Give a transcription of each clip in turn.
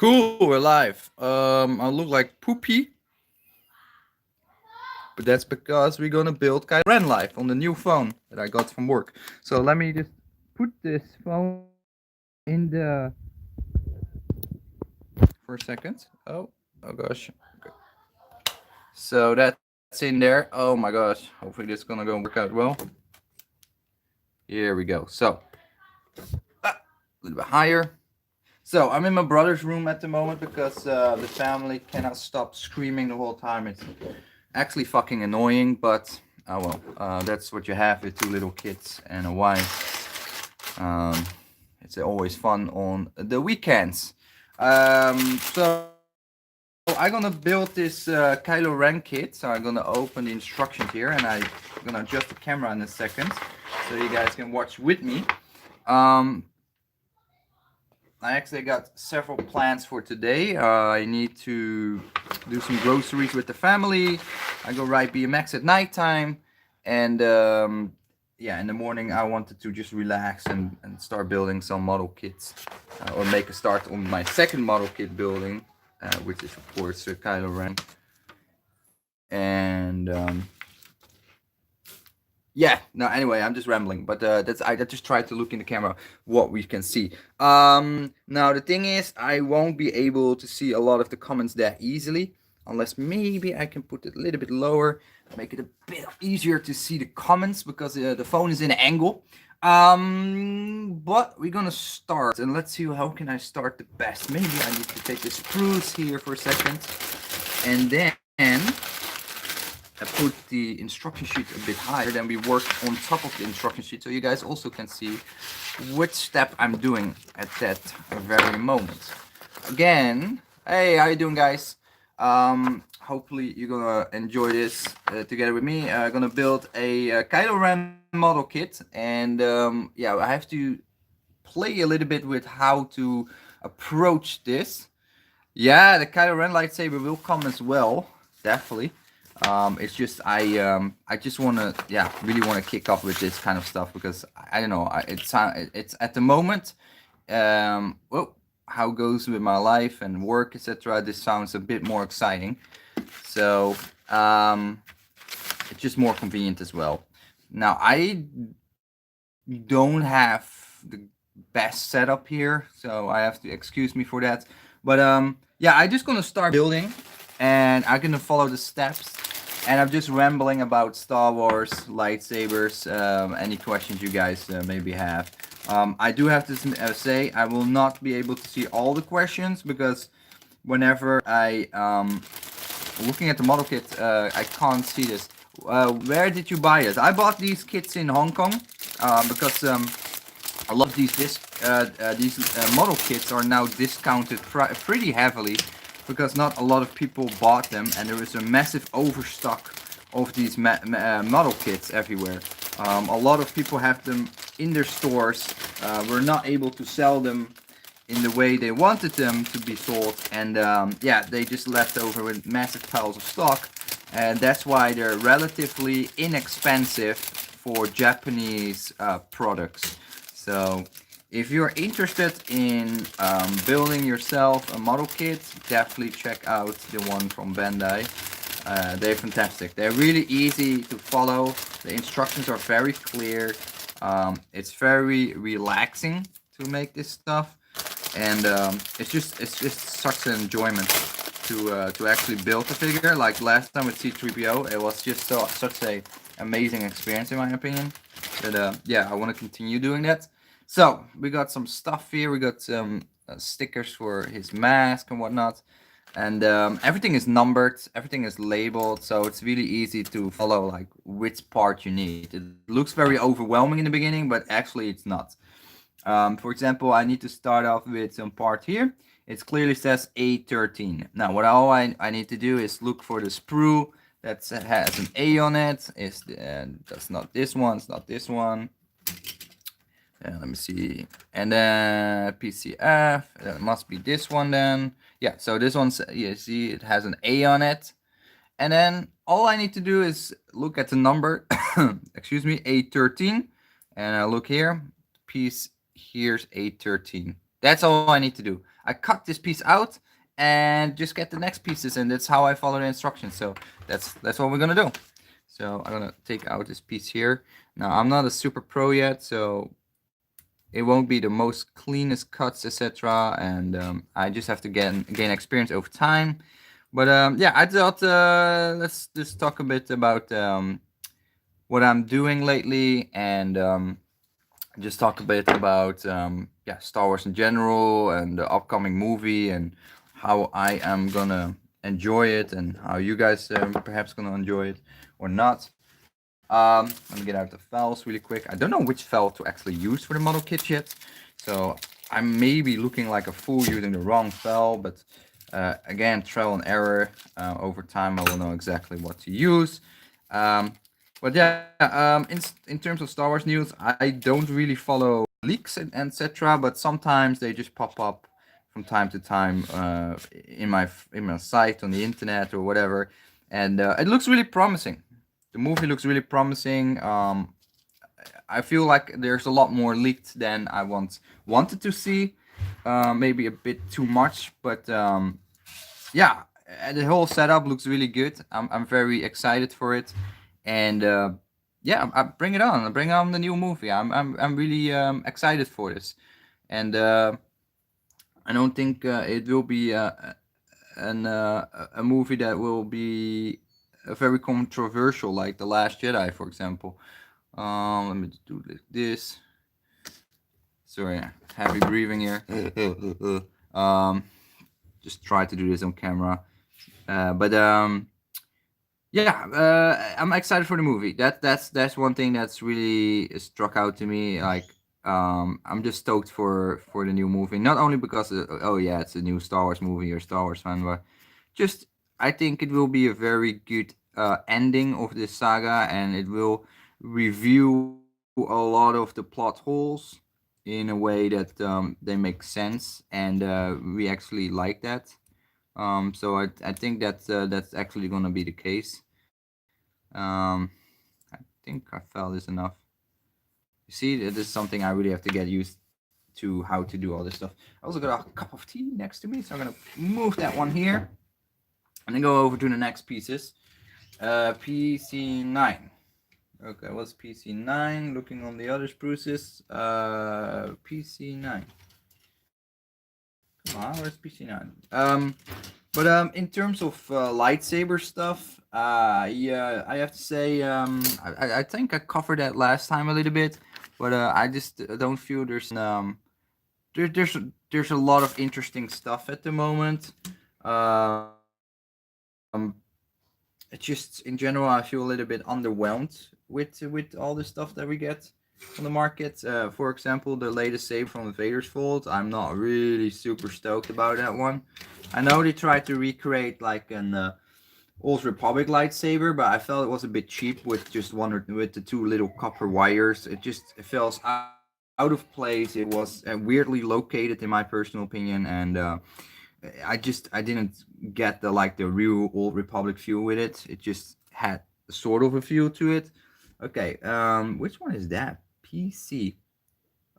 Cool, we're live. I look like poopy, but that's because we're gonna build Kylo Ren live on the new phone that I got from work. So let me just put this phone in the for a second. Oh gosh. Okay. So that's in there. Oh my gosh. Hopefully this is gonna go work out well. Here we go. So a little bit higher. So I'm in my brother's room at the moment because the family cannot stop screaming the whole time. It's actually fucking annoying, but oh well, that's what you have with two little kids and a wife. It's always fun on the weekends. So I'm gonna build this Kylo Ren kit. So I'm gonna open the instructions here, and I'm gonna adjust the camera in a second, so you guys can watch with me. Um, I actually got several plans for today. I need to do some groceries with the family. I go ride BMX at nighttime, and yeah, in the morning I wanted to just relax and start building some model kits, or make a start on my second model kit building, which is of course Kylo Ren. And yeah, no, anyway, I'm just rambling, but that's I just tried to look in the camera what we can see. Now the thing is, I won't be able to see a lot of the comments that easily, unless maybe I can put it a little bit lower, make it a bit easier to see the comments because the phone is in an angle. But we're gonna start, and let's see how can I start the best. Maybe I need to take the spruce here for a second, and then I put the instruction sheet a bit higher, then we work on top of the instruction sheet so you guys also can see which step I'm doing at that very moment. Again, hey, how you doing, guys? Hopefully you're gonna enjoy this together with me. I'm gonna build a Kylo Ren model kit, and yeah, I have to play a little bit with how to approach this. Yeah, the Kylo Ren lightsaber will come as well, definitely. It's just I just want to, yeah, really want to kick off with this kind of stuff because I don't know, it's at the moment, well, how it goes with my life and work, etc. This sounds a bit more exciting, so it's just more convenient as well. Now I don't have the best setup here, so I have to excuse me for that. But yeah, I'm just gonna start building, and I'm gonna follow the steps. And I'm just rambling about Star Wars lightsabers. Any questions you guys maybe have? I do have to say I will not be able to see all the questions because whenever I looking at the model kit, I can't see this. Where did you buy it? I bought these kits in Hong Kong because a lot of these model kits are now discounted pretty heavily because not a lot of people bought them, and there is a massive overstock of these model kits everywhere. A lot of people have them in their stores. We're not able to sell them in the way they wanted them to be sold, and yeah, they just left over with massive piles of stock, and that's why they're relatively inexpensive for Japanese products. So if you're interested in building yourself a model kit, definitely check out the one from Bandai. They're fantastic. They're really easy to follow. The instructions are very clear. It's very relaxing to make this stuff, and it's just such an enjoyment to actually build a figure. Like last time with C-3PO, it was just such a amazing experience in my opinion. But yeah, I want to continue doing that. So we got some stuff here. We got some stickers for his mask and whatnot, and everything is numbered. Everything is labeled, so it's really easy to follow like which part you need. It looks very overwhelming in the beginning, but actually it's not. For example, I need to start off with some part here. It clearly says A13. Now, what I need to do is look for the sprue that has an A on it. That's not this one. It's not this one. Let me see. And then PCF. It must be this one then. Yeah. So this one's, you see, it has an A on it. And then all I need to do is look at the number. Excuse me, A13. And I look here. Piece here's A13. That's all I need to do. I cut this piece out and just get the next pieces, and that's how I follow the instructions. So that's what we're gonna do. So I'm gonna take out this piece here. Now I'm not a super pro yet, so it won't be the most cleanest cuts, etc. And I just have to gain experience over time. But yeah, I thought let's just talk a bit about what I'm doing lately, and just talk a bit about yeah, Star Wars in general and the upcoming movie and how I am gonna enjoy it and how you guys perhaps gonna enjoy it or not. Let me get out the files really quick. I don't know which file to actually use for the model kit yet, so I may be looking like a fool using the wrong file, but again, trial and error. Over time, I will know exactly what to use. But yeah, in terms of Star Wars news, I don't really follow leaks and etc. But sometimes they just pop up from time to time in my site on the internet or whatever, and it looks really promising. The movie looks really promising. I feel like there's a lot more leaked than I once wanted to see. Maybe a bit too much, but yeah, the whole setup looks really good. I'm very excited for it, and yeah, bring it on. Bring on the new movie. I'm really excited for this, and I don't think it will be a movie that will be very controversial, like The Last Jedi, for example. Let me do this. Sorry, heavy breathing here. um, just try to do this on camera. But yeah, I'm excited for the movie. That's one thing that's really struck out to me. Like, I'm just stoked for the new movie. Not only because oh yeah, it's a new Star Wars movie or Star Wars fan, but just I think it will be a very good ending of this saga, and it will review a lot of the plot holes in a way that they make sense, and we actually like that. So I think that's actually gonna be the case. Um, I think I felt this enough. You see, this is something I really have to get used to how to do all this stuff. I also got a cup of tea next to me, so I'm gonna move that one here and then go over to the next pieces. PC9. Okay, what's PC9? Looking on the other spruces. PC9. Come on, where's PC9? But in terms of lightsaber stuff, yeah, I have to say, I think I covered that last time a little bit, but I just don't feel there's a lot of interesting stuff at the moment. It's just in general, I feel a little bit underwhelmed with all the stuff that we get on the market. For example, the latest saber from the Vader's Vault. I'm not really super stoked about that one. I know they tried to recreate like an Old Republic lightsaber, but I felt it was a bit cheap with just one or with the two little copper wires. It feels out of place. It was weirdly located in my personal opinion, and I didn't get the real Old Republic feel with it. It just had sort of a feel to it. Okay, which one is that? PC.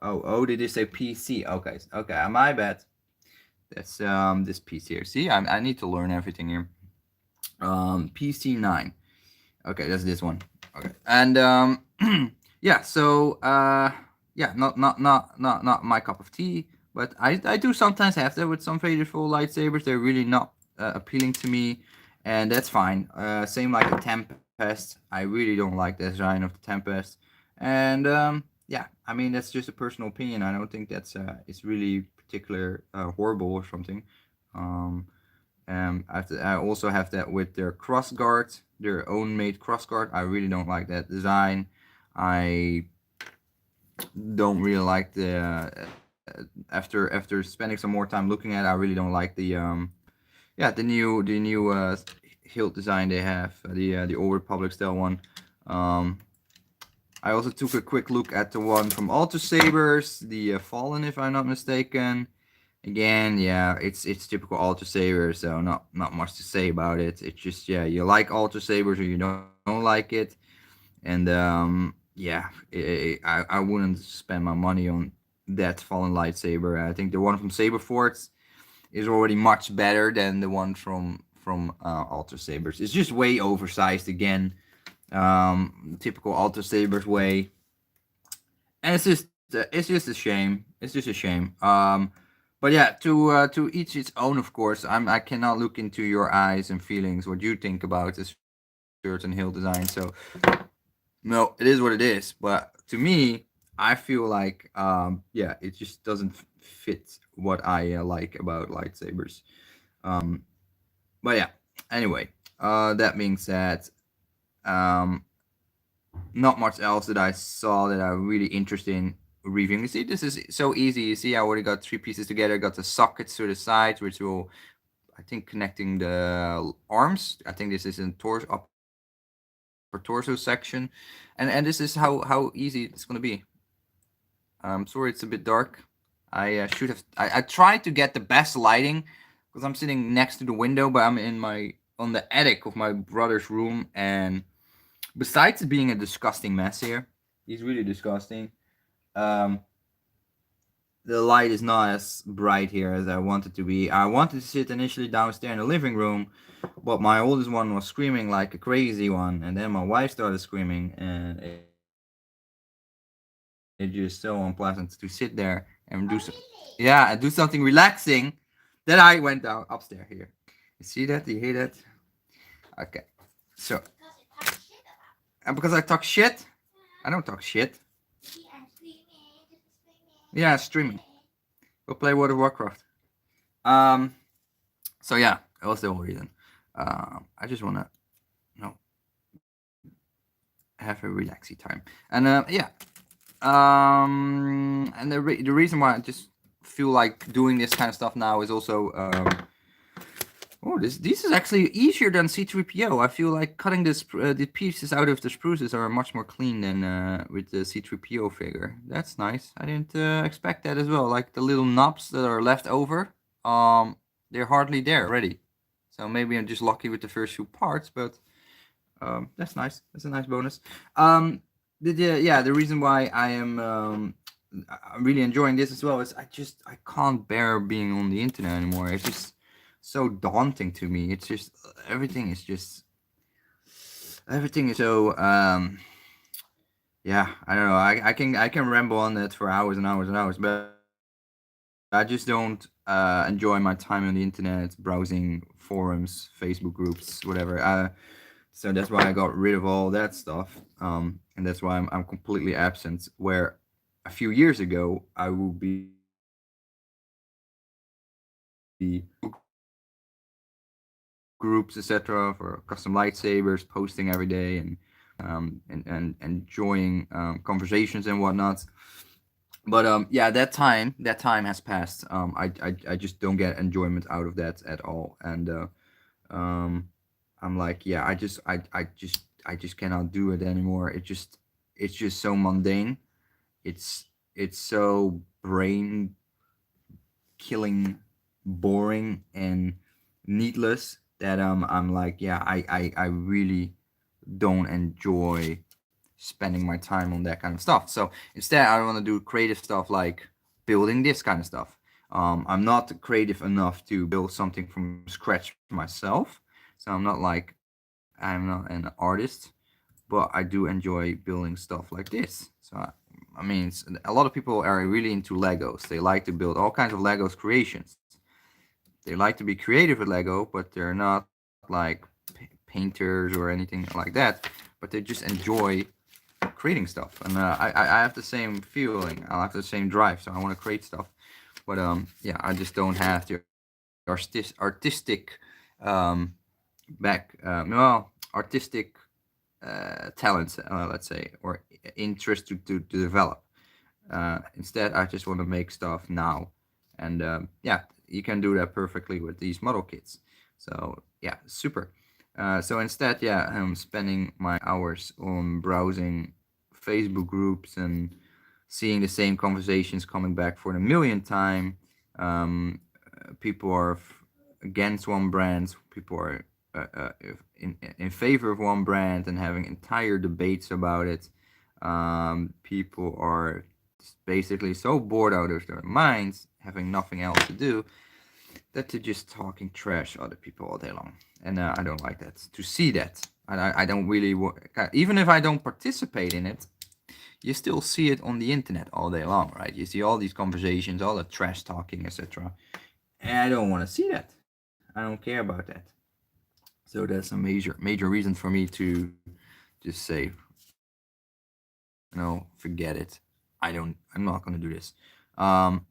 Oh, did you say PC? Okay, okay, my bad. That's this piece here. See, I need to learn everything here. PC9. Okay, that's this one. Okay, and yeah, so yeah, not my cup of tea, but I do sometimes have that with some faithful lightsabers. They're really not appealing to me, and that's fine. Same like the Tempest. I really don't like the design of the Tempest, and yeah, I mean that's just a personal opinion. I don't think that's it's really particular horrible or something. Um, I also have that with their cross guard, their own made cross guard. I really don't like that design. I don't really like the after spending some more time looking at it, I really don't like the yeah, the new hilt design they have, the Old Republic style one. Um, I also took a quick look at the one from Alter Sabers, the Fallen, if I'm not mistaken. Again, yeah, it's typical Alter Saber, so not much to say about it. It's just, yeah, you like Alter Sabers or you don't like it, and yeah, I wouldn't spend my money on that Fallen lightsaber. I think the one from Saber Forts, is already much better than the one from Alter Sabers. It's just way oversized again, typical Alter Sabers way, and it's just a shame. It's just a shame. But yeah, to each its own, of course. I cannot look into your eyes and feelings what you think about a certain hill design. So no, it is what it is. But to me, I feel like yeah, it just doesn't fit what I like about lightsabers. Um, but yeah, anyway, that being said, um, not much else that I saw that I'm really interested in reviewing. You see, this is so easy. You see, I already got three pieces together. Got the sockets to the sides, which will, I think, connecting the arms. I think this is in torso, upper torso section, and this is how easy it's gonna be. Sorry, it's a bit dark. I should have. I tried to get the best lighting because I'm sitting next to the window, but I'm in my on the attic of my brother's room, and besides it being a disgusting mess here, he's really disgusting. Um, the light is not as bright here as I wanted to be. I wanted to sit initially downstairs in the living room, but my oldest one was screaming like a crazy one, and then my wife started screaming, and it's just so unpleasant to sit there and yeah, and do something relaxing. Then I went down upstairs here. You see that? You hear that? Okay. So, and because I talk shit, I don't talk shit. Yeah, streaming. Go play World of Warcraft. Um. So yeah, that was the whole reason. I just wanna, you know, have a relaxy time, and yeah. And the reason why I just feel like doing this kind of stuff now is also oh, this is actually easier than C3PO. I feel like cutting this the pieces out of the spruces are much more clean than with the C3PO figure. That's nice. I didn't expect that as well. Like the little knobs that are left over, they're hardly there already. So maybe I'm just lucky with the first few parts, but that's nice. That's a nice bonus. Yeah, the reason why I'm really enjoying this as well is I can't bear being on the internet anymore. It's just so daunting to me. It's just everything is so yeah, I don't know. I can ramble on that for hours and hours and hours, but I just don't enjoy my time on the internet browsing forums, Facebook groups, whatever. So that's why I got rid of all that stuff. And that's why I'm completely absent. Where a few years ago I would be groups, etc., for custom lightsabers, posting every day, and enjoying conversations and whatnot. But yeah, that time has passed. I just don't get enjoyment out of that at all, and um, I'm like, yeah, I just cannot do it anymore. It's just so mundane. It's so brain killing, boring, and needless that I'm like, yeah, I really don't enjoy spending my time on that kind of stuff. So instead, I want to do creative stuff like building this kind of stuff. I'm not creative enough to build something from scratch myself, so I'm not an artist, but I do enjoy building stuff like this. So I mean, a lot of people are really into Legos. They like to build all kinds of Legos creations. They like to be creative with Lego, but they're not like painters or anything like that. But they just enjoy creating stuff, and I have the same feeling. I have the same drive, so I want to create stuff. But yeah, I just don't have the artistic well, artistic talents, let's say, or interest to develop. Instead, I just want to make stuff now, and yeah, you can do that perfectly with these model kits. So yeah, super. So instead, yeah, I'm spending my hours on browsing Facebook groups and seeing the same conversations coming back for the millionth time. People are against one brand. People are in favor of one brand and having entire debates about it. People are basically so bored out of their minds, having nothing else to do, that they're just talking trash other people all day long, and I don't like that. To see that, I don't really even if I don't participate in it, you still see it on the internet all day long, right? You see all these conversations, all the trash talking, etc. And I don't want to see that. I don't care about that. So that's a major reason for me to just say, no, forget it. I'm not gonna do this. Um,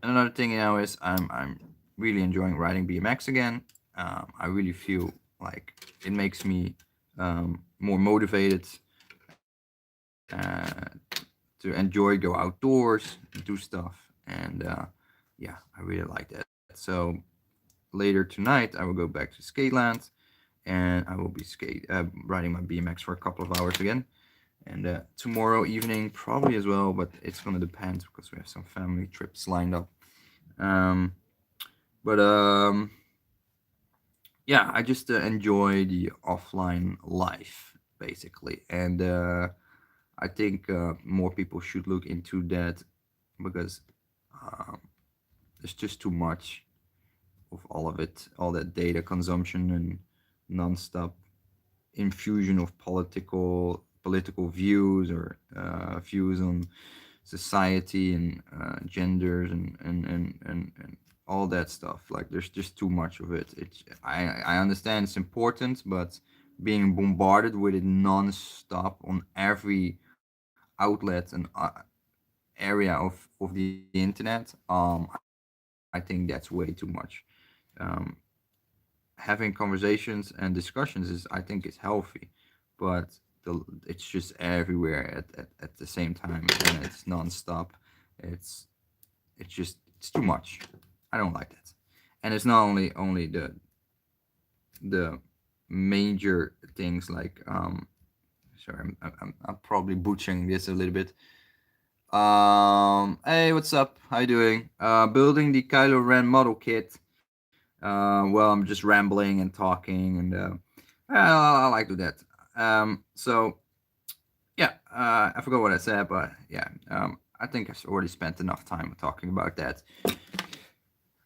Another thing now is I'm really enjoying riding BMX again. I really feel like it makes me more motivated uh, to enjoy, go outdoors, do stuff, and yeah, I really like that. So later tonight, I will go back to Skateland, and I will be riding my BMX for a couple of hours again. And tomorrow evening, probably as well, but it's gonna depend because we have some family trips lined up. Um, but yeah, I just enjoy the offline life basically, and I think more people should look into that because um, there's just too much of all of it, all that data consumption and nonstop infusion of political views or views on society and genders and all that stuff. Like there's just too much of it. I understand it's important, but being bombarded with it non-stop on every outlet and area of the internet, I think that's way too much. Um, Having conversations and discussions is, I think, is healthy, but it's just everywhere at the same time and it's nonstop. It's it's too much. I don't like that. And it's not only the major things like sorry, I'm probably butchering this a little bit. Hey, what's up? How you doing? Building the Kylo Ren model kit. Well, I'm just rambling and talking, and I like to do that. So yeah, I forgot what I said, but yeah, I think I've already spent enough time talking about that.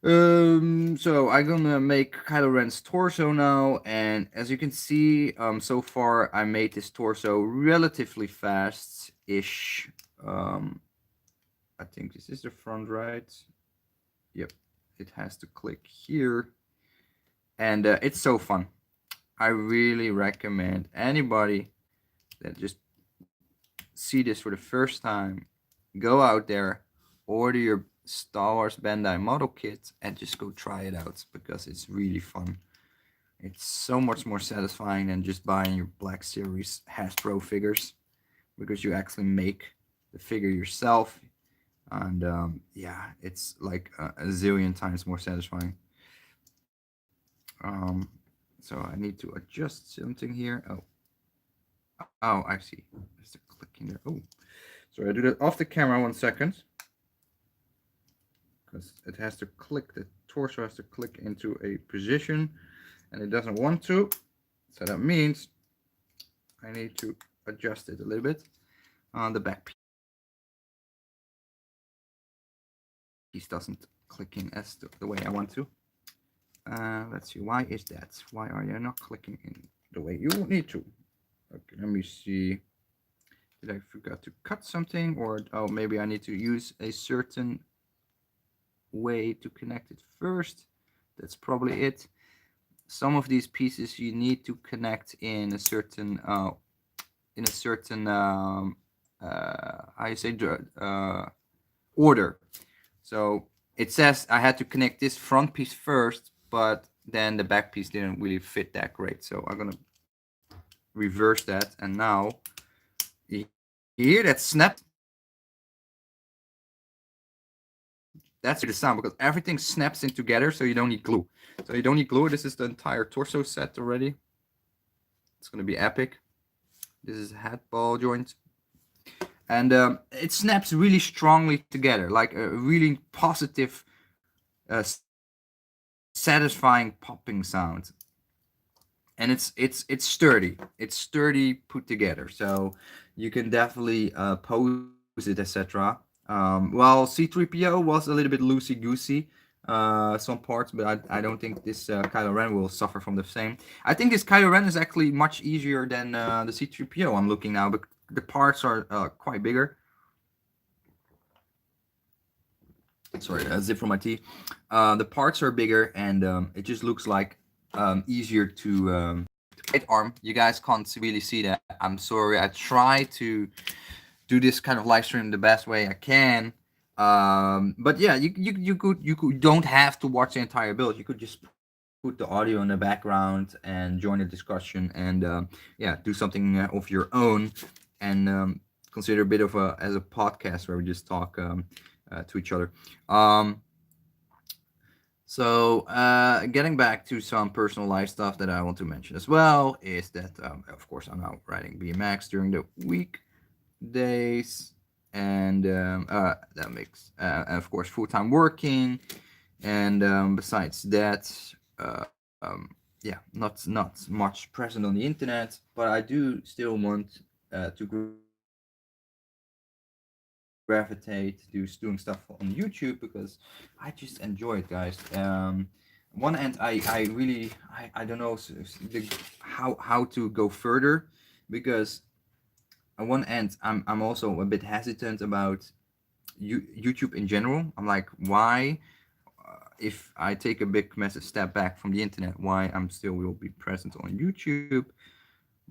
So I'm gonna make Kylo Ren's torso now, and as you can see, so far I made this torso relatively fast-ish. Um, I think this is the front, right? Yep, it has to click here, and it's so fun. I really recommend anybody that just see this for the first time, go out there, order your Star Wars Bandai model kit, and just go try it out because it's really fun. It's so much more satisfying than just buying your Black Series Hasbro figures because you actually make the figure yourself. And yeah, it's like a zillion times more satisfying. Um, so I need to adjust something here. Oh, I see. There's a clicking there. Oh, so I do that off the camera 1 second because it has to click. The torso has to click into a position, and it doesn't want to. So that means I need to adjust it a little bit. On the back piece doesn't click in as the way I want to. Let's see. Why is that? Why are you not clicking in the way you need to? Okay, let me see. Did I forgot to cut something, or oh, maybe I need to use a certain way to connect it first. That's probably it. Some of these pieces you need to connect in a certain how you say order. So it says I had to connect this front piece first, but then the back piece didn't really fit that great. So I'm gonna reverse that, and now you hear that snap. That's the sound because everything snaps in together, so you don't need glue. So you don't need glue. This is the entire torso set already. It's gonna be epic. This is head ball joint, and it snaps really strongly together, like a really positive, satisfying popping sound. And it's sturdy. It's sturdy put together, so you can definitely pose it, etc. Well, C3PO was a little bit loosey goosey. some parts, but I don't think this Kylo Ren will suffer from the same. I think this Kylo Ren is actually much easier than the C3PO I'm looking now, but the parts are quite bigger. Sorry, a zip from my tea. The parts are bigger, and it just looks like easier to right arm. You guys can't really see that. I'm sorry. I try to do this kind of live stream the best way I can. But yeah, you don't have to watch the entire build. You could just put the audio in the background and join the discussion, and yeah, do something of your own, and consider a bit of a as a podcast where we just talk to each other. Um, so, getting back to some personal life stuff that I want to mention as well is that, of course, I'm now riding BMX during the weekdays, and that makes, and of course, full time working, and besides that, yeah, not much present on the internet, but I do still want to gravitate to doing stuff on YouTube because I just enjoy it, guys. One end, I really I don't know how to go further because on one end I'm also a bit hesitant about YouTube in general. I'm like, why? If I take a big massive step back from the internet, why I'm still will be present on YouTube?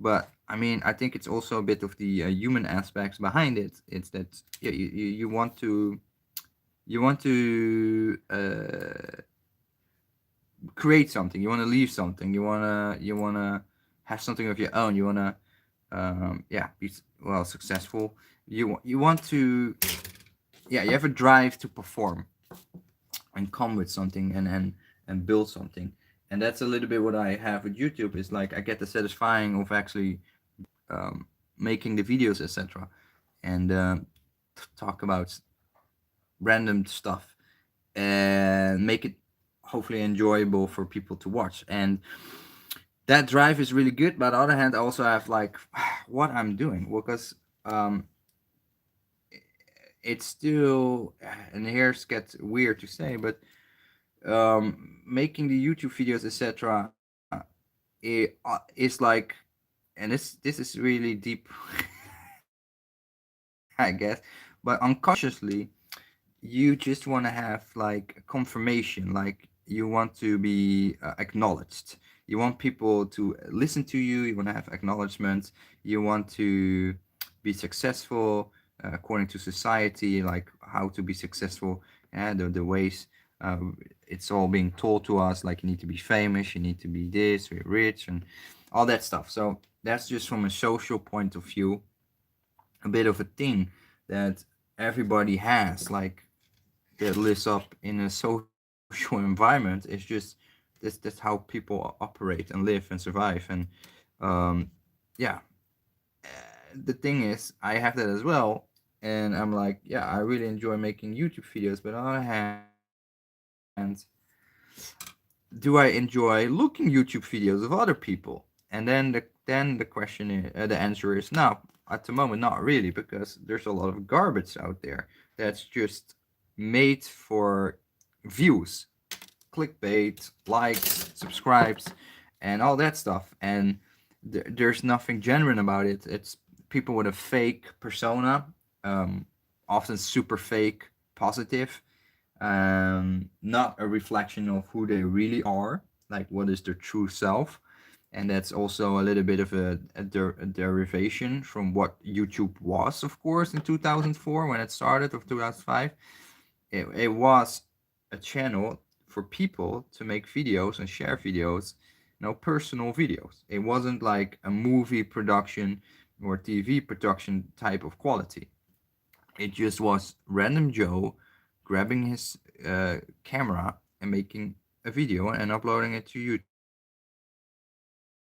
But I mean, I think it's also a bit of the human aspects behind it. It's that yeah, you want to create something. You want to leave something. You wanna have something of your own. You wanna yeah, be well successful. You want to yeah, you have a drive to perform and come with something, and build something. And that's a little bit what I have with YouTube. Is like I get the satisfying of actually making the videos, etc., and talk about random stuff and make it hopefully enjoyable for people to watch. And that drive is really good. But on the other hand, I also have like what I'm doing, because um, it's still, and here it gets weird to say, but making the YouTube videos, etc., is like, and this is really deep, I guess, but unconsciously, you just want to have like confirmation, like you want to be acknowledged. You want people to listen to you. You want to have acknowledgement. You want to be successful according to society, like how to be successful, and the ways it's all being told to us, like you need to be famous, you need to be this, be rich, and all that stuff. So that's just from a social point of view, a bit of a thing that everybody has, like that lives up in a social environment. It's just that's how people operate and live and survive. And um, yeah, the thing is, I have that as well, and I'm like, yeah, I really enjoy making YouTube videos. But on the other hand, do I enjoy looking YouTube videos of other people? And then the question is, the answer is no. At the moment, not really, because there's a lot of garbage out there that's just made for views, clickbait, likes, subscribes, and all that stuff. And there's nothing genuine about it. It's people with a fake persona, um, often super fake, positive, not a reflection of who they really are, like what is their true self. And that's also a little bit of a derivation from what YouTube was, of course, in 2004 when it started, of 2005. It was a channel for people to make videos and share videos, personal videos. It wasn't like a movie production or TV production type of quality. It just was random Joe grabbing his camera and making a video and uploading it to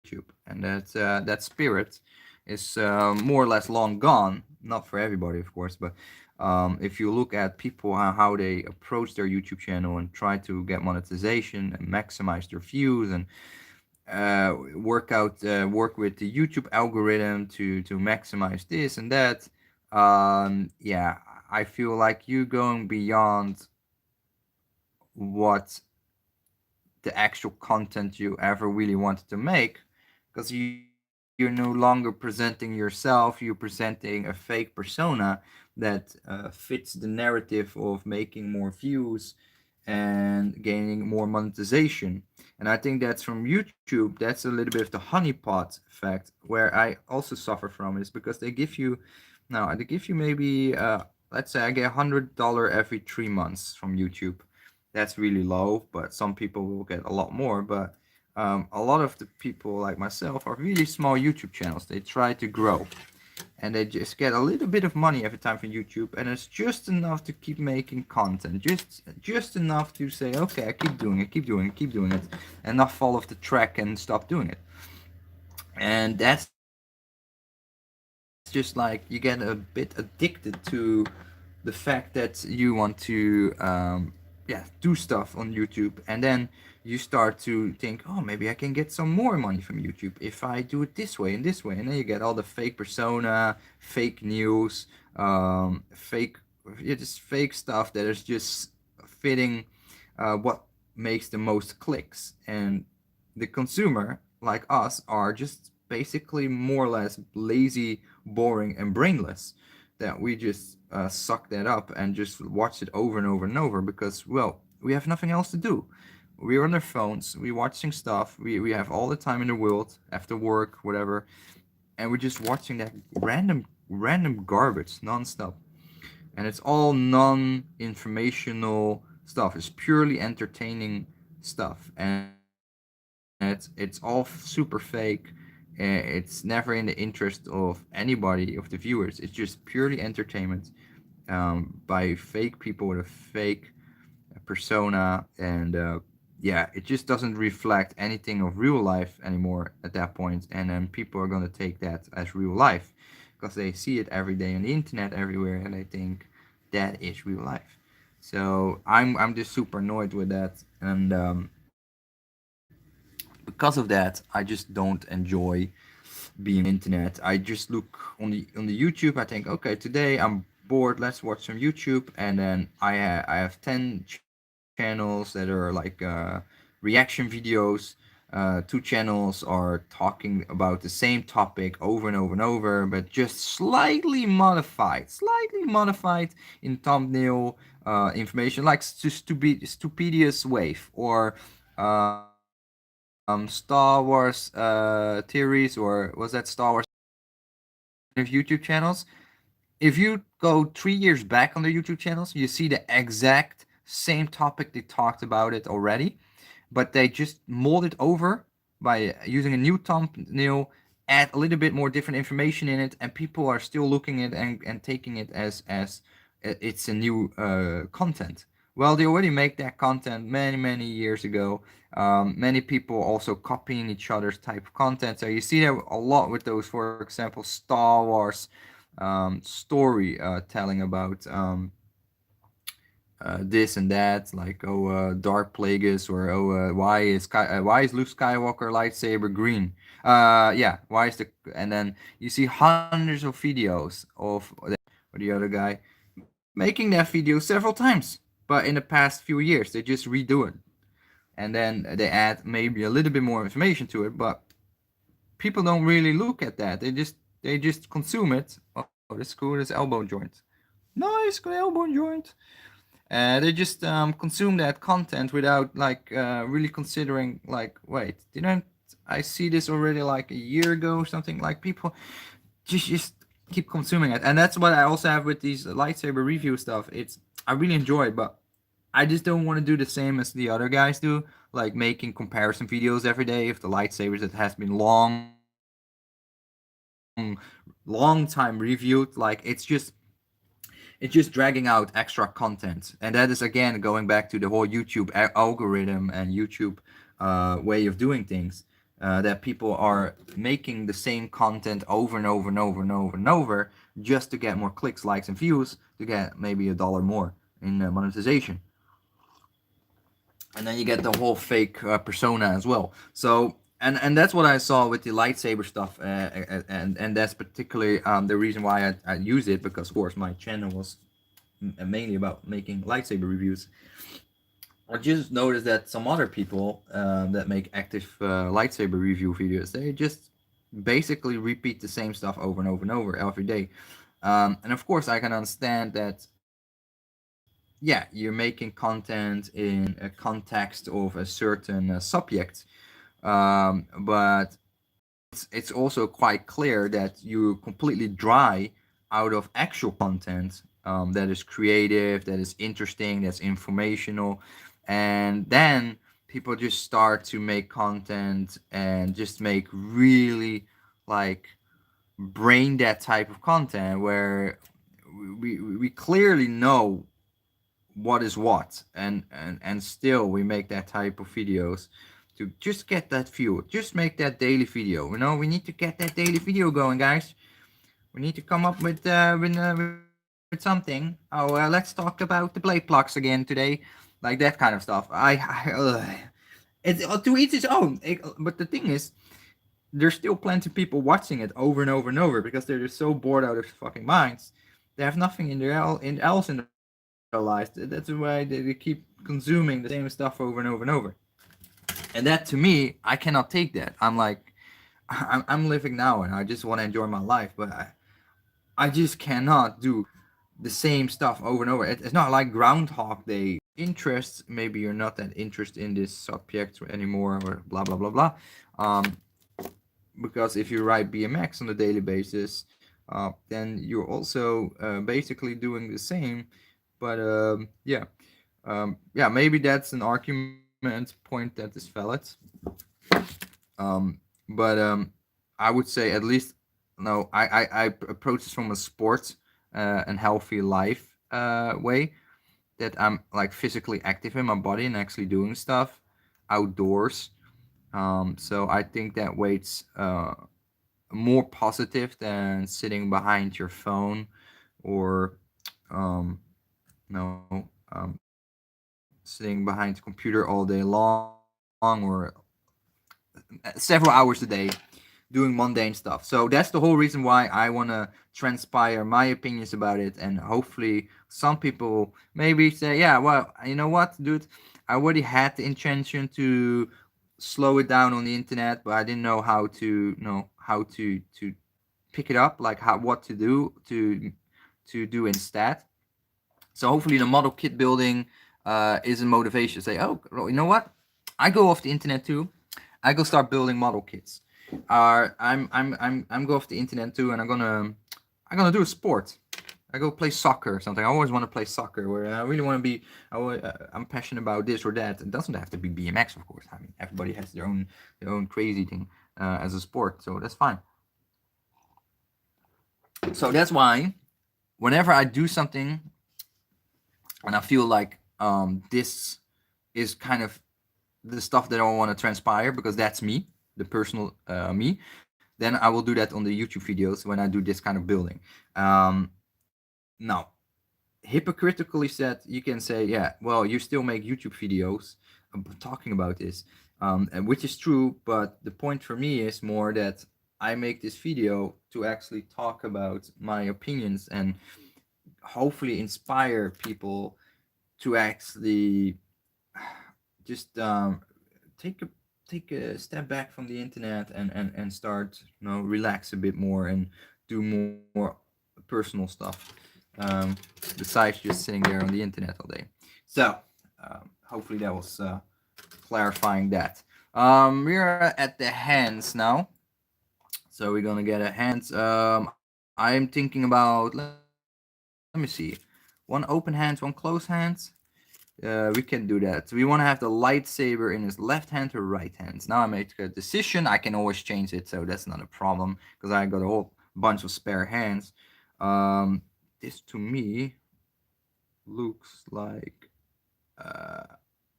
YouTube. And that spirit is more or less long gone. Not for everybody, of course, but if you look at people, how they approach their YouTube channel and try to get monetization and maximize their views, and work with the YouTube algorithm to maximize this and that. Yeah, I feel like you going beyond what the actual content you ever really wanted to make, because you're no longer presenting yourself, you're presenting a fake persona that fits the narrative of making more views and gaining more monetization. And I think that's from YouTube, that's a little bit of the honeypot effect where I also suffer from, is because they give you, now they give you maybe let's say I get $100 every 3 months from YouTube. That's really low, but some people will get a lot more. But a lot of the people like myself are really small YouTube channels. They try to grow, and they just get a little bit of money every time from YouTube, and it's just enough to keep making content, just enough to say, okay, I keep doing it, keep doing it, keep doing it, and not fall off the track and stop doing it. And that's just like you get a bit addicted to the fact that you want to do stuff on YouTube, and then you start to think, oh, maybe I can get some more money from YouTube if I do it this way and this way, and then you get all the fake persona, fake news, fake, yeah, just fake stuff that is just fitting what makes the most clicks. And the consumer, like us, are just basically more or less lazy, boring, and brainless. That we just suck that up and just watch it over and over and over because, well, we have nothing else to do. We're on our phones, we're watching stuff, we have all the time in the world after work, whatever, and we're just watching that random garbage nonstop. And it's all non-informational stuff. It's purely entertaining stuff, and it's all super fake. It's never in the interest of anybody, of the viewers. It's just purely entertainment by fake people with a fake persona, and yeah, it just doesn't reflect anything of real life anymore at that point. And then people are gonna take that as real life because they see it every day on the internet everywhere, and they think that is real life. So I'm just super annoyed with that, and because of that, I just don't enjoy being on the internet. I just look on the YouTube. I think, okay, today I'm bored. Let's watch some YouTube, and then I have 10 channels that are like reaction videos. Two channels are talking about the same topic over and over and over, but just slightly modified in thumbnail information, like Stupidious Wave or Star Wars theories, or was that Star Wars of YouTube channels. If you go 3 years back on the YouTube channels, you see the exact same topic they talked about it already, but they just mold it over by using a new thumbnail, add a little bit more different information in it, and people are still looking at it and taking it as it's a new content. Well, they already make that content many years ago. Many people also copying each other's type of content. So you see that a lot with those, for example, Star Wars story telling about this and that, like, oh, Dark Plagueis, or oh, why is Luke Skywalker lightsaber green? Yeah, why is the, and then you see hundreds of videos of or the other guy making that video several times, but in the past few years they just redo it, and then they add maybe a little bit more information to it, but people don't really look at that. They just consume it. Oh, this cool, this elbow joint. Nice, good elbow joint. They just consume that content without like really considering, like, wait, didn't I see this already like a year ago or something? Like, people just keep consuming it, and that's what I also have with these lightsaber review stuff. It's, I really enjoy it, but I just don't want to do the same as the other guys do, like making comparison videos every day of the lightsabers that has been long time reviewed. Like, it's just dragging out extra content, and that is again going back to the whole YouTube algorithm and YouTube way of doing things. That people are making the same content over and over and over and over and over just to get more clicks, likes, and views, to get maybe $1 more in monetization. And then you get the whole fake persona as well. So, and that's what I saw with the lightsaber stuff, and that's particularly the reason why I use it, because of course my channel was mainly about making lightsaber reviews. I just noticed that some other people that make active lightsaber review videos, they just basically repeat the same stuff over and over and over every day. And of course, I can understand that. Yeah, you're making content in a context of a certain subject, but it's also quite clear that you completely dry out of actual content that is creative, that is interesting, that's informational, and then people just start to make content and just make really like brain dead type of content where we clearly know what is what, and still we make that type of videos to just get that view, just make that daily video. We need to get that daily video going, guys. We need to come up with something. Oh, let's talk about the blade plugs again today, like that kind of stuff. It's to each his own. But the thing is, there's still plenty of people watching it over and over and over because they're just so bored out of their fucking minds. They have nothing else in their lives. That's why they keep consuming the same stuff over and over and over. And that to me, I cannot take that. I'm like, I'm living now and I just want to enjoy my life, but I just cannot do the same stuff over and over. It's not like Groundhog Day. Interests, maybe you're not that interested in this subject anymore, or blah blah blah blah. Um, because if you ride BMX on a daily basis, then you're also basically doing the same. But yeah, maybe that's an argument point that is valid. But I would say at least no, I approach this from a sports and healthy life way, that I'm like physically active in my body and actually doing stuff outdoors. So I think that weight's more positive than sitting behind your phone or um, no sitting behind the computer all day long or several hours a day doing mundane stuff. So that's the whole reason why I want to transpire my opinions about it. And hopefully, some people maybe say, yeah, well, you know what, dude, I already had the intention to slow it down on the internet, but I didn't know how to know how to pick it up, like how what to do to do instead. So hopefully the model kit building is a motivation. Say, oh, well, you know what? I go off the internet too. I go start building model kits. I'm go off the internet too, and I'm gonna do a sport. I go play soccer or something. I always want to play soccer. Where I really want to be. I'm passionate about this or that. It doesn't have to be BMX, of course. I mean, everybody has their own crazy thing as a sport, so that's fine. So that's why whenever I do something and I feel like this is kind of the stuff that I want to transpire because that's me, the personal me, then I will do that on the YouTube videos when I do this kind of building. Um, Now, hypocritically said, you can say, yeah, well, you still make YouTube videos talking about this, and which is true. But the point for me is more that I make this video to actually talk about my opinions and hopefully inspire people to actually just take a take a step back from the internet and start relax a bit more and do more personal stuff besides just sitting there on the internet all day. So hopefully that was clarifying that. We're at the hands now, so we're gonna get a hands. I'm thinking about, let me see, one open hands, one closed hands. We can do that. So we want to have the lightsaber in his left hand or right hand. Now I made a decision. I can always change it, so that's not a problem because I got a whole bunch of spare hands. This to me looks like uh,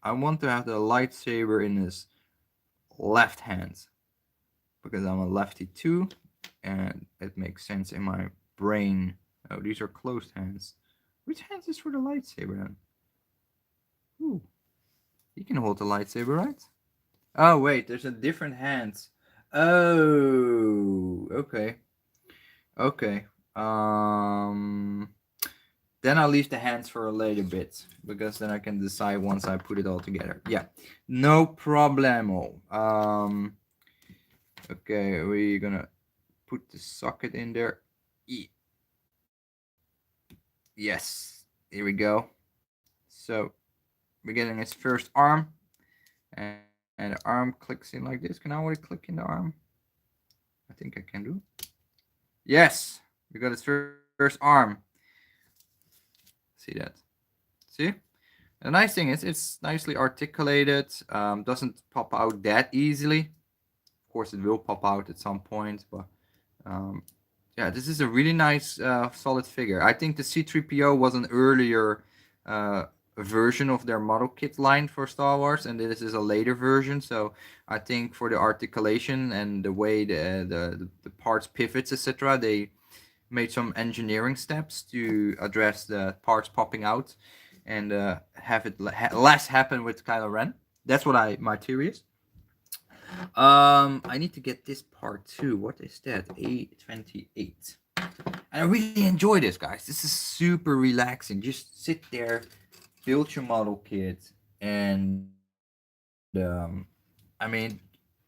I want to have the lightsaber in his left hand because I'm a lefty too, and it makes sense in my brain. Oh, these are closed hands. Which hands is for the lightsaber then? Ooh, you can hold the lightsaber, right? Oh wait, there's a different hands. Oh, okay, okay. Um, Then I'll leave the hands for a later bit because then I can decide once I put it all together. Yeah, no problemo. Okay, we're gonna put the socket in there. Yes, here we go. So we're getting his first arm, and the arm clicks in like this. Can I already click in the arm? I think I can do. Yes, we got his first arm. See that? See? The nice thing is it's nicely articulated. Doesn't pop out that easily. Of course, it will pop out at some point, but um, yeah, this is a really nice, solid figure. I think the C3PO was an earlier uh, version of their model kit line for Star Wars, and this is a later version. So I think for the articulation and the way the parts pivots, etc., they made some engineering steps to address the parts popping out and have it less happen with Kylo Ren. That's what my theory is. I need to get this part too. What is that? A28. And I really enjoy this, guys. This is super relaxing. Just sit there, build your model kit, and I mean,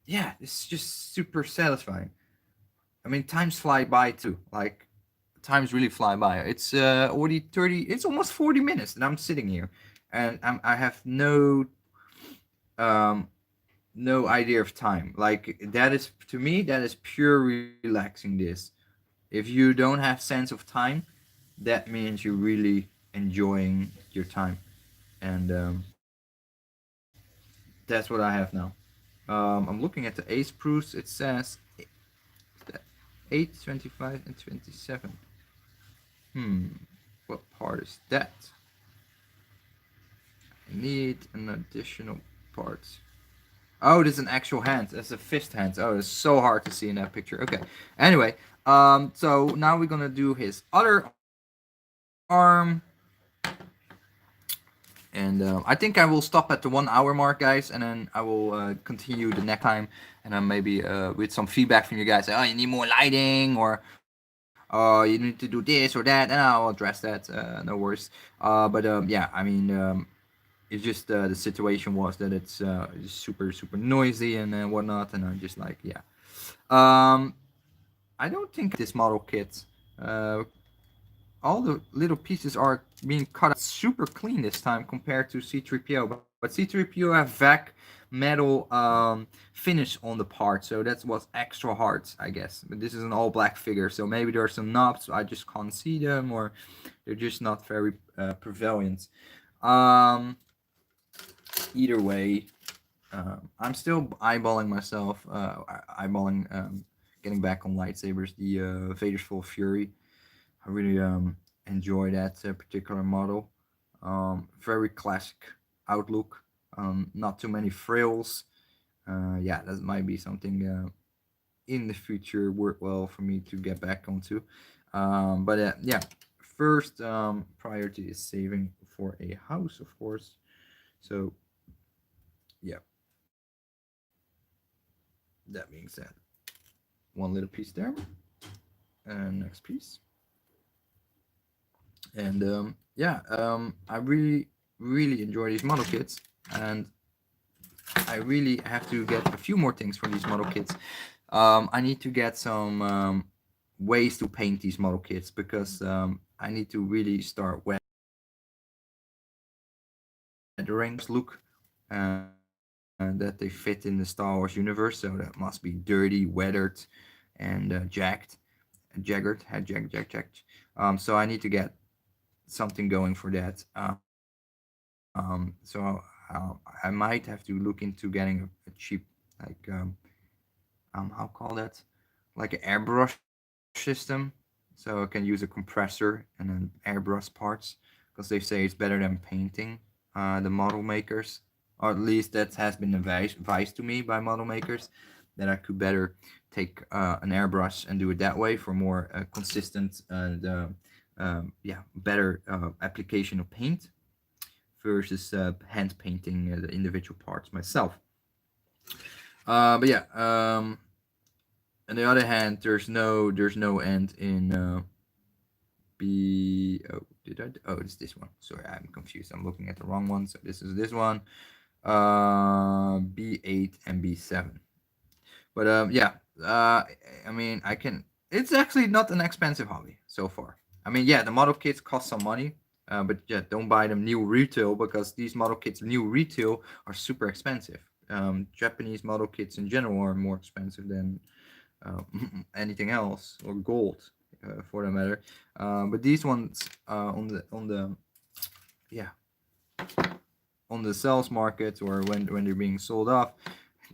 yeah, it's just super satisfying. I mean, times fly by too. Like times really fly by. It's already 30. It's almost 40 minutes, and I'm sitting here, and I have um no idea of time. Like that is to me that is pure relaxing. This if you don't have sense of time, that means you're really enjoying your time, and that's what I have now. I'm looking at the ace proofs. It says 8, 25, and 27. Hmm, what part is that? I need an additional part. Oh, there's an actual hand. That's a fist hand. Oh, it's so hard to see in that picture. Okay. Anyway, so now we're gonna do his other arm, and I think I will stop at the 1 hour mark, guys, and then I will continue the next time, and then maybe with some feedback from you guys. Say, oh, you need more lighting, or you need to do this or that, and I'll address that. No worries. But yeah, I mean. It's just the situation was that it's super noisy and whatnot, and I'm just like, yeah. Um, I don't think this model kit. Uh, all the little pieces are being cut out super clean this time compared to C3PO. But C3PO have vac metal finish on the part, so that's what's extra hard, I guess. But this is an all black figure, so maybe there are some knobs I just can't see them, or they're just not very prevalent. Um, Either way, I'm still eyeballing myself, eyeballing getting back on lightsabers. The Vader's Full Fury. I really enjoy that particular model. Very classic outlook. Not too many frills. Yeah, that might be something in the future worthwhile for me to get back onto. But yeah, first priority is saving for a house, of course. So yeah, that being said, one little piece there, and next piece, and yeah, I really enjoy these model kits, and I really have to get a few more things from these model kits. I need to get some ways to paint these model kits because I need to really start weathering look that they fit in the Star Wars universe. So that must be dirty, weathered, and jagged, jagged. So I need to get something going for that. So I might have to look into getting a cheap, like how call that, like an airbrush system, so I can use a compressor and then airbrush parts because they say it's better than painting the model makers, or at least that has been advised to me by model makers that I could better take an airbrush and do it that way for more consistent and yeah, better application of paint versus hand painting the individual parts myself. But yeah, on the other hand, there's no end in B. Oh, Oh, it's this one. Sorry, I'm confused. I'm looking at the wrong one. So this is this one. B8 and B7. But yeah, I mean, I can. It's actually not an expensive hobby so far. I mean, yeah, the model kits cost some money, but yeah, don't buy them new retail because these model kits new retail are super expensive. Japanese model kits in general are more expensive than uh, anything else or gold, for that matter. But these ones yeah on the sales market or when they're being sold off,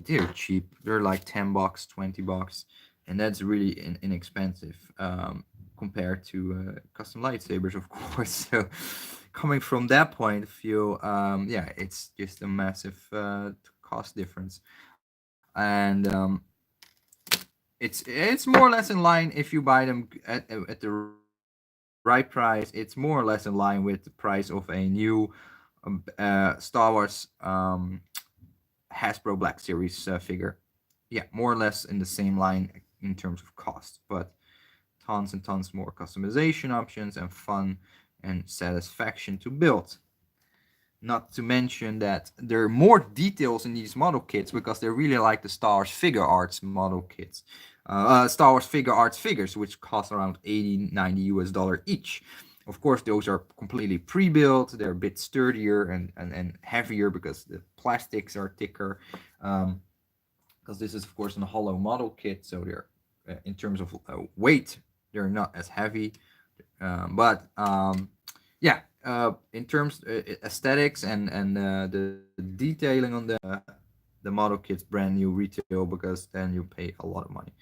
they're cheap. They're like $10, $20, and that's really inexpensive compared to custom lightsabers, of course. So, coming from that point of view, yeah, it's just a massive cost difference, and it's more or less in line if you buy them at the right price. It's more or less in line with the price of a new Star Wars Hasbro Black Series figure. Yeah, more or less in the same line in terms of cost, but tons and tons more customization options and fun and satisfaction to build. Not to mention that there are more details in these model kits because they're really like the Star Wars Figure Arts model kits. Star Wars Figure Arts figures, which cost around 80, 90 US dollar each. Of course, those are completely pre-built. They're a bit sturdier and heavier because the plastics are thicker. Because this is, of course, a hollow model kit, so they're in terms of weight, they're not as heavy. But yeah, in terms aesthetics and the detailing on the model kit's brand new retail because then you pay a lot of money.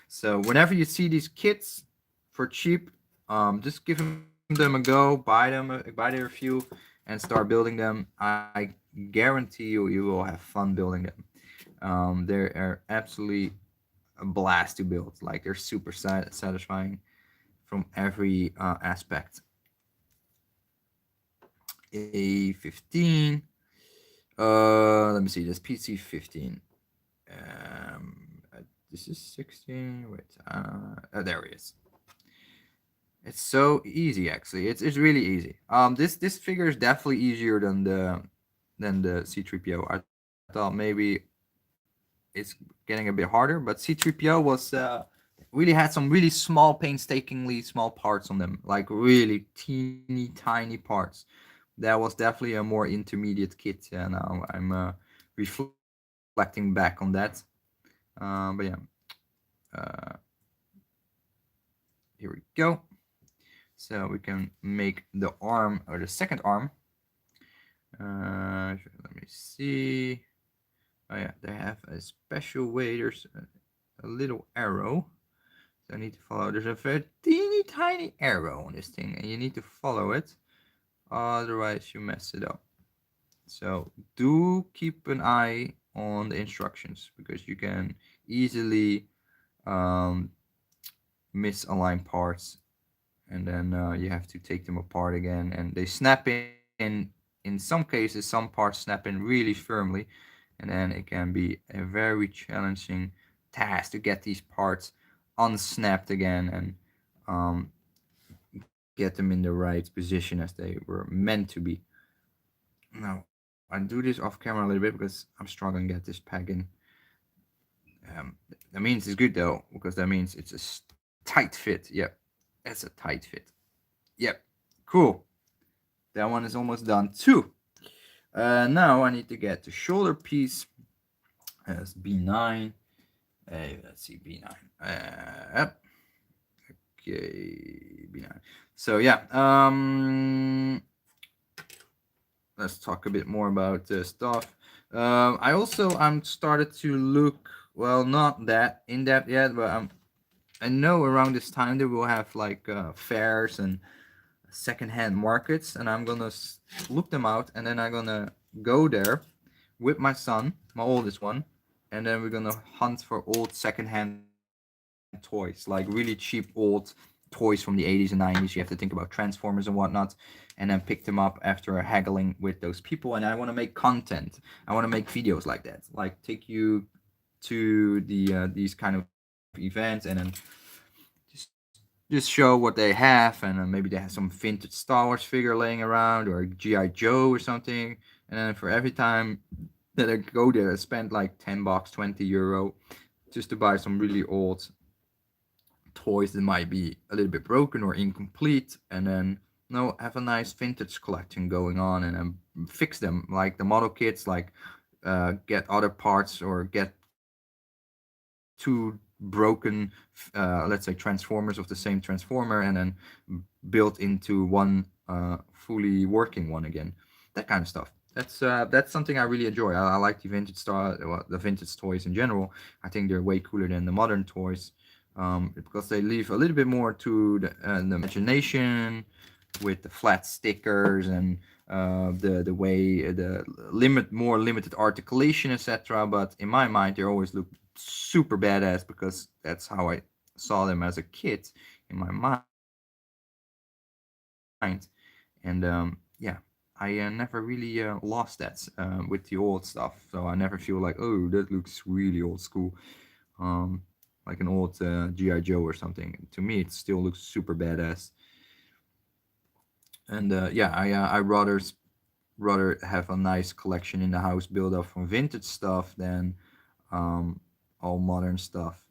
So whenever you see these kits for cheap, just give them a go, buy there a few, and start building them. I guarantee you will have fun building them. They are absolutely a blast to build. Like they're super satisfying from every aspect. A15. Let me see. This PC15. This is 16. Wait. There it is. It's so easy. Actually, it's really easy. This figure is definitely easier than the C3PO. I thought maybe it's getting a bit harder, but C3PO was really had some really small, painstakingly small parts on them, like really teeny tiny parts. That was definitely a more intermediate kit. Yeah, now I'm reflecting back on that. But yeah, uh, here we go. So we can make the arm or the second arm. Let me see. Oh yeah, they have a special way. There's a little arrow. So I need to follow. There's a very teeny tiny arrow on this thing, and you need to follow it. Otherwise, you mess it up. So do keep an eye on the instructions because you can easily um, misalign parts, and then you have to take them apart again, and they snap in some cases, some parts snap in really firmly, and then it can be a very challenging task to get these parts unsnapped again and um, get them in the right position as they were meant to be. Now I do this off camera a little bit because I'm struggling to get this peg in. That means it's good though, because that means it's a tight fit. Yep, that's a tight fit. Yep, cool. That one is almost done too. Now I need to get the shoulder piece as B9. Let's see, B9. Yep. Okay, B9. So yeah, let's talk a bit more about stuff. I'm started to look, well, not that in depth yet, but I know around this time they will have like fairs and secondhand markets, and I'm gonna look them out, and then I'm gonna go there with my son, my oldest one, and then we're gonna hunt for old secondhand toys, like really cheap old toys from the 80s and 90s. You have to think about Transformers and whatnot, and then pick them up after haggling with those people. And I want to make content. I want to make videos like that, like take you to these kind of events, and then just just show what they have, and maybe they have some vintage Star Wars figure laying around or a GI Joe or something. And then for every time that I go there, I spend like $10, €20 just to buy some really old toys that might be a little bit broken or incomplete, and then have a nice vintage collection going on, and then fix them like the model kits, like get other parts or get two broken let's say transformers of the same transformer, and then built into one fully working one again, that kind of stuff. That's something I really enjoy. I like the the vintage toys in general. I think they're way cooler than the modern toys, because they leave a little bit more to the imagination, with the flat stickers and the way the more limited articulation, etc. But in my mind, they always look super badass because that's how I saw them as a kid in my mind. And yeah, I never really lost that with the old stuff. So I never feel like, oh, that looks really old school. Um, like an old GI Joe or something. To me, it still looks super badass. And yeah, I rather have a nice collection in the house built up from vintage stuff than um, all modern stuff.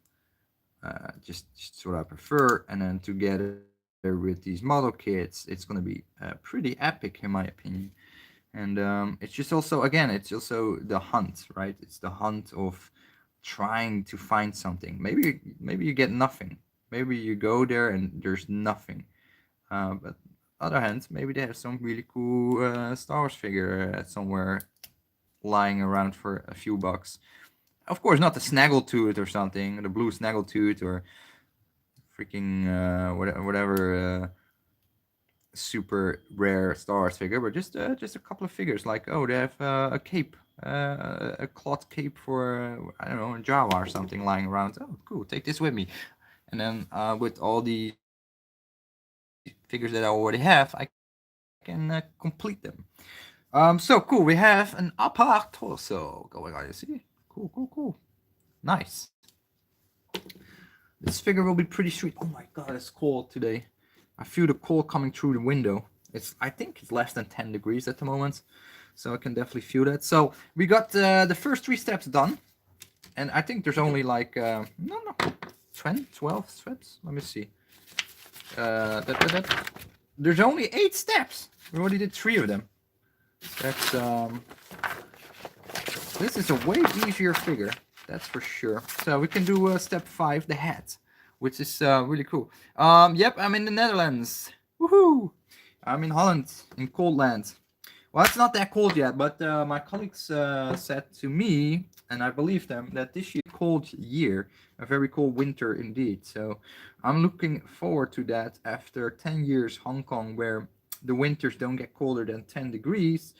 Just what I prefer. And then together with these model kits, it's gonna be pretty epic in my opinion. And it's just also, again, it's also the hunt, right? It's the hunt of trying to find something. Maybe you get nothing. Maybe you go there and there's nothing. But other hand, maybe they have some really cool Star Wars figure somewhere lying around for a few bucks. Of course, not the Snaggletooth or something, the blue Snaggletooth, or freaking whatever super rare Star Wars figure, but just a couple of figures. Like, oh, they have a cape, a cloth cape for I don't know, a Jawa or something lying around. Oh, cool, take this with me. And then with all the figures that I already have, I can complete them. So cool. We have an upper torso going on. You see, cool. Nice. This figure will be pretty sweet. Oh my god, it's cold today. I feel the cold coming through the window. I think it's less than 10 degrees at the moment, so I can definitely feel that. So we got the first 3 steps done, and I think there's only like no 10, 12 steps. Let me see. There's only 8 steps. We already did 3 of them. That's This is a way easier figure, that's for sure. So we can do step 5, the hat, which is really cool. Yep, I'm in the Netherlands. Woohoo! I'm in Holland, in cold land. Well, it's not that cold yet, but my colleagues said to me, and I believe them, that this year cold year, a very cold winter indeed. So I'm looking forward to that after 10 years Hong Kong, where the winters don't get colder than 10 degrees,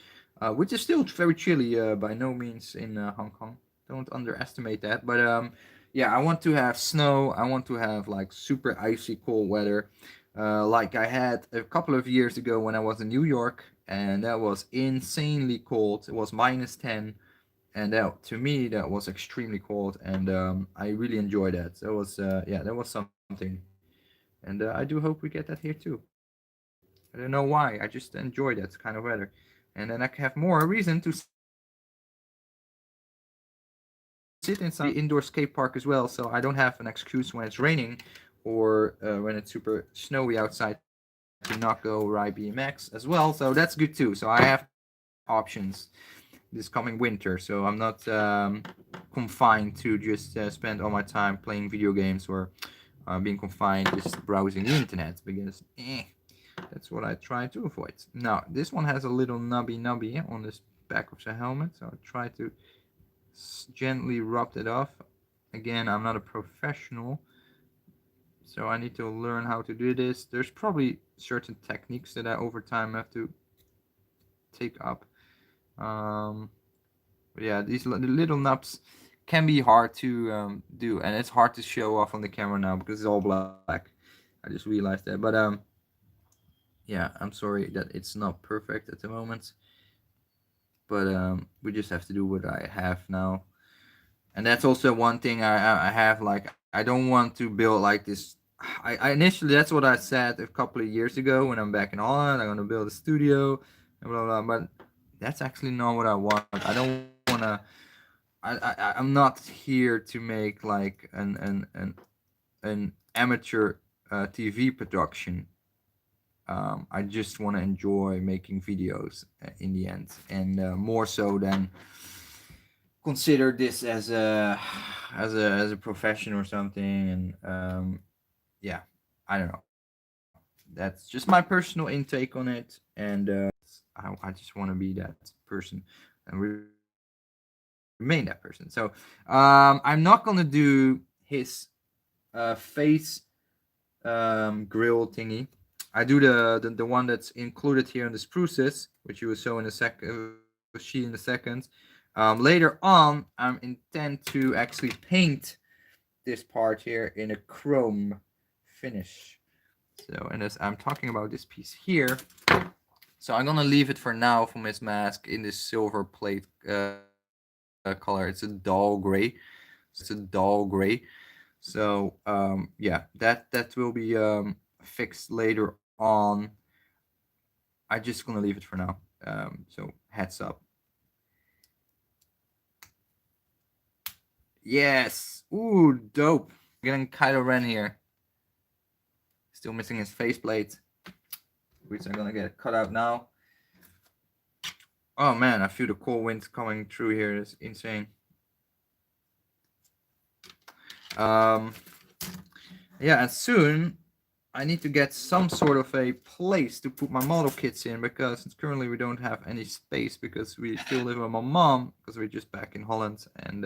which is still very chilly by no means in Hong Kong. Don't underestimate that. But yeah, I want to have snow. I want to have like super icy cold weather, like I had a couple of years ago when I was in New York, and that was insanely cold. It was -10, and that to me that was extremely cold, and I really enjoyed that. That was yeah, that was something, and I do hope we get that here too. I don't know why. I just enjoy that kind of weather, and then I can have more reason to sit inside the indoor skate park as well, so I don't have an excuse when it's raining or when it's super snowy outside to not go ride BMX as well. So that's good too. So I have options this coming winter, so I'm not confined to just spend all my time playing video games or being confined just browsing the internet, because that's what I try to avoid. Now, this one has a little nubby on this back of the helmet, so I try to gently rub it off. Again, I'm not a professional, so I need to learn how to do this. There's probably certain techniques that I over time have to take up. But yeah, these little nubs can be hard to do, and it's hard to show off on the camera now because it's all black. I just realized that. But yeah, I'm sorry that it's not perfect at the moment, but we just have to do what I have now. And that's also one thing I have. Like, I don't want to build like this I initially, that's what I said a couple of years ago when I'm back in Holland. I'm gonna build a studio and blah blah. But that's actually not what I want. I don't wanna. I'm not here to make like an amateur TV production. I just want to enjoy making videos in the end, and more so than consider this as a as a profession or something. And yeah, I don't know. That's just my personal intake on it, and I just want to be that person and remain that person. So I'm not gonna do his face grill thingy. I do the one that's included here in the spruces, which you will show in a see in a second. Later on, I'm intend to actually paint this part here in a chrome finish. So, and as I'm talking about this piece here, so I'm gonna leave it for now for Miss Mask in this silver plate color. It's a dull gray. So it's a dull gray. So yeah, that will be fixed later on. I just gonna leave it for now. So heads up. Yes. Ooh, dope. Getting Kylo Ren here. Still missing his faceplate, which I'm gonna get cut out now. Oh man, I feel the cold wind coming through here. It's insane. Um, yeah, and soon I need to get some sort of a place to put my model kits in, because currently we don't have any space because we still live with my mom because we're just back in Holland, and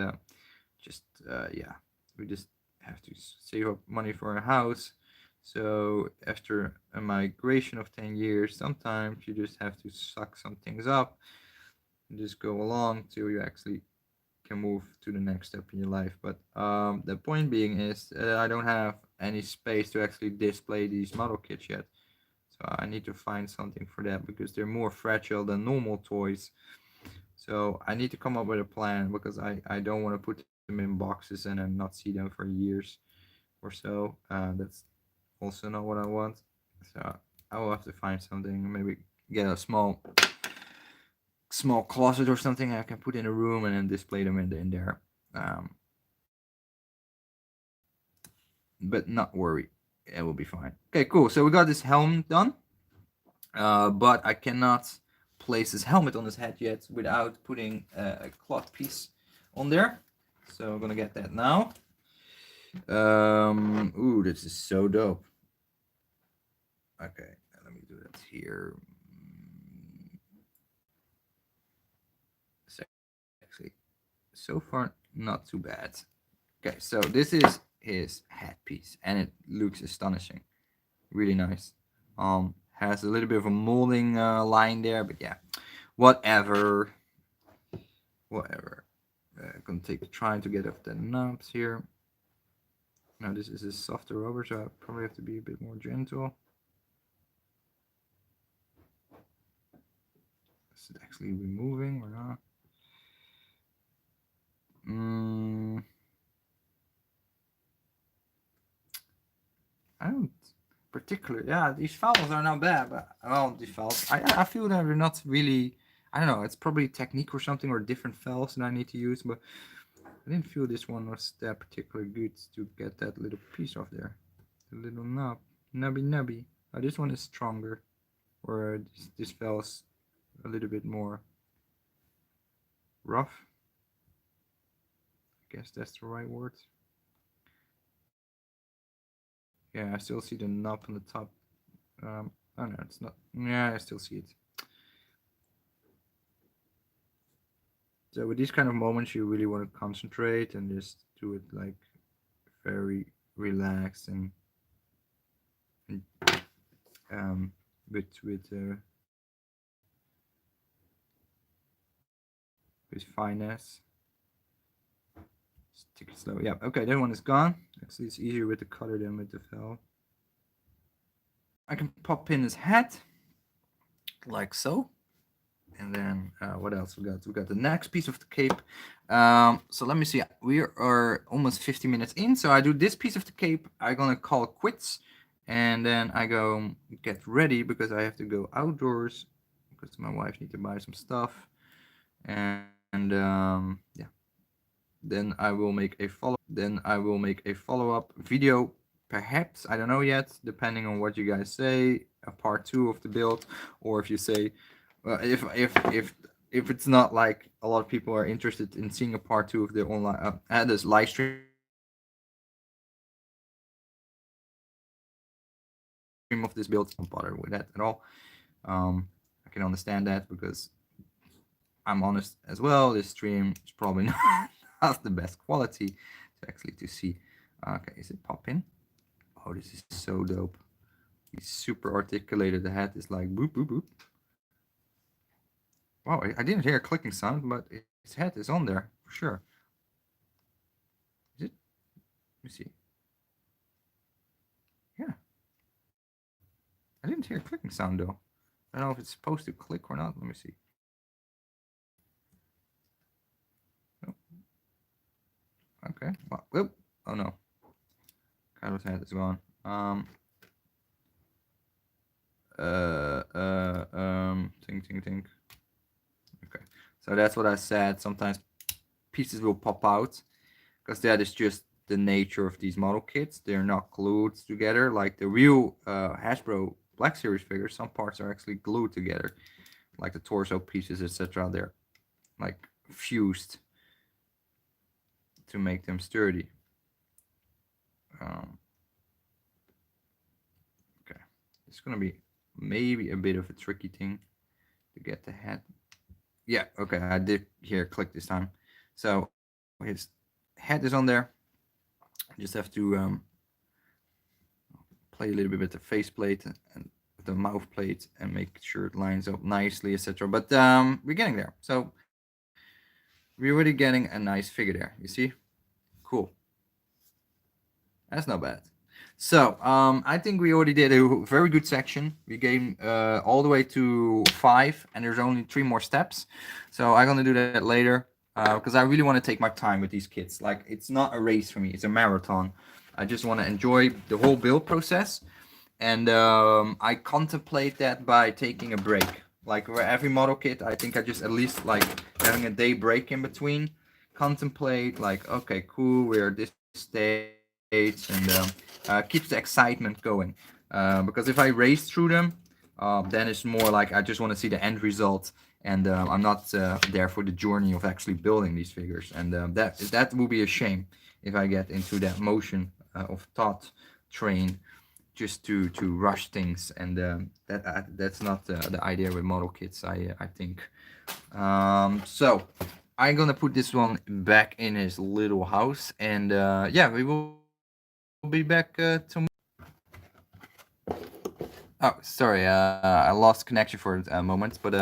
yeah, we just have to save up money for a house. So after a migration of 10 years, sometimes you just have to suck some things up and just go along till you actually can move to the next step in your life. But the point being is I don't have any space to actually display these model kits yet. So I need to find something for that because they're more fragile than normal toys. So I need to come up with a plan because I don't want to put them in boxes and then not see them for years or so. That's also not what I want. So I will have to find something, maybe get a small closet or something I can put in a room and then display them in there. Um, but not worry, it will be fine. Okay, cool. So we got this helm done, but I cannot place his helmet on his head yet without putting a cloth piece on there. So I'm gonna get that now. Ooh, this is so dope. Okay, let me do that here. Actually, so far not too bad. Okay, so this is his headpiece, and it looks astonishing, really nice. Has a little bit of a molding line there, but yeah, whatever, whatever. I'm gonna take trying to get off the knobs here. Now this is a softer rubber, so I probably have to be a bit more gentle. Is it actually removing or not? I don't particularly. Yeah, these fouls are not bad, but well, these fouls. I feel that they're not really. I don't know. It's probably technique or something, or different fouls that I need to use. But I didn't feel this one was that particularly good to get that little piece off there. The little nubby. Oh, this one is stronger, or this fell's a little bit more rough. I guess that's the right word. Yeah, I still see the knob on the top. Oh no, it's not. Yeah, I still see it. So with these kind of moments, you really want to concentrate and just do it like very relaxed and with finesse. Just take it slow. Yeah, okay, that one is gone. Actually, it's easier with the cutter than with the fell. I can pop in his head like so, And then what else we got? We got the next piece of the cape. So let me see. We are almost 50 minutes in. So I do this piece of the cape. I'm gonna call quits, and then I go get ready because I have to go outdoors because my wife needs to buy some stuff. And yeah, then I will make a follow-up video, perhaps, I don't know yet, depending on what you guys say, a part 2 of the build, or if you say if it's not like a lot of people are interested in seeing a part 2 of the online this live stream of this build, don't bother with that at all. I can understand that because I'm honest as well, this stream is probably not the best quality to actually to see. Okay, is it popping? Oh, this is so dope. He's super articulated. The head is like boop boop boop. Wow, I didn't hear a clicking sound, but his head is on there for sure. Is it? Let me see. Yeah. I didn't hear a clicking sound though. I don't know if it's supposed to click or not. Let me see. Oh. Okay. Well, whoop. Oh no. Kylo's head is gone. Think. Okay, so that's what I said. Sometimes pieces will pop out because that is just the nature of these model kits. They're not glued together like the real Hasbro Black Series figures. Some parts are actually glued together, like the torso pieces, etc. They're like fused to make them sturdy. Okay, it's gonna be maybe a bit of a tricky thing to get the head. Yeah, okay, I did hear click this time. So his head is on there. I just have to play a little bit with the faceplate and the mouth plate and make sure it lines up nicely, etc. But we're getting there. So we're already getting a nice figure there. You see? Cool. That's not bad. So I think we already did a very good section. We came all the way to 5, and there's only 3 more steps. So I'm gonna do that later because I really want to take my time with these kits. Like, it's not a race for me; it's a marathon. I just want to enjoy the whole build process, and I contemplate that by taking a break. Like for every model kit, I think I just at least like having a day break in between. Contemplate, like, okay, cool, we're at this stage, and keeps the excitement going. Because if I race through them, then it's more like I just want to see the end result, and I'm not there for the journey of actually building these figures. And that will be a shame if I get into that motion of thought train just to rush things, and that's not the idea with model kits, I think. So I'm gonna put this one back in his little house, and yeah, we will be back tomorrow. Oh, sorry, I lost connection for a moment, but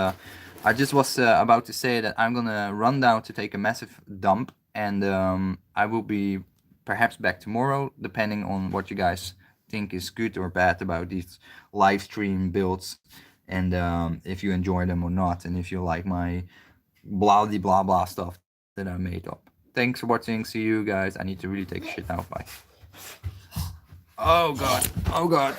I just was about to say that I'm gonna run down to take a massive dump, and I will be perhaps back tomorrow, depending on what you guys think is good or bad about these live stream builds, and if you enjoy them or not, and if you like my blah blah blah stuff that I made up. Thanks for watching. See you guys. I need to really take shit out. Bye. Oh god. Oh god.